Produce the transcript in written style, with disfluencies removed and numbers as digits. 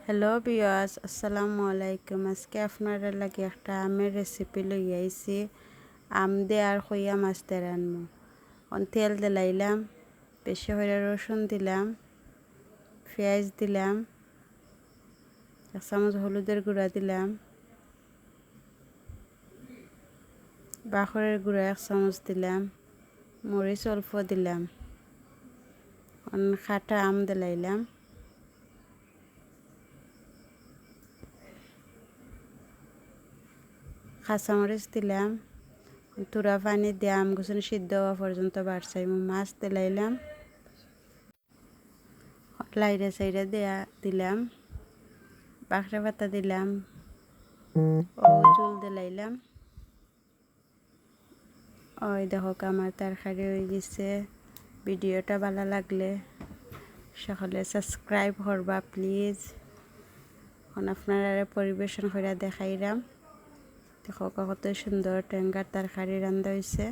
Hello viewers, আসসালামু আলাইকুম। আজকে আপনারা লাগে একটা আমের রেসিপি লই আইছি। আম দিয়ে আর খইয়া মাছ দিয়ে রানমু। তেল দিলাইলাম, বেশি করে রসুন দিলাম, পেঁয়াজ দিলাম, 1 চামচ হলুদের গুঁড়া দিলাম, বাখরের গুঁড়া 1 চামচ দিলাম, মরিচ অল্প দিলাম, কাটা আম দিলাইলাম, কাঁচামরিচ দিলাম, তুরা পানি দিয়ে আমগুলো সিদ্ধ হওয়া পর্যন্ত বাড়ছাই। মাছ দিলাইলাম, লাইরে সাইরে দেয়া দিলাম, বাখরা পাতা দিলাম, ও চুল দিলাইলাম। ওই দেখো আমার তরকারি হয়ে গেছে। ভিডিওটা ভালো লাগলে সকলে সাবস্ক্রাইব করবা প্লিজ। এখন আপনারা পরিবেশন করে দেখাইলাম। দেখো কত সুন্দর টেঙ্গার তরকারি রান্না হয়েছে।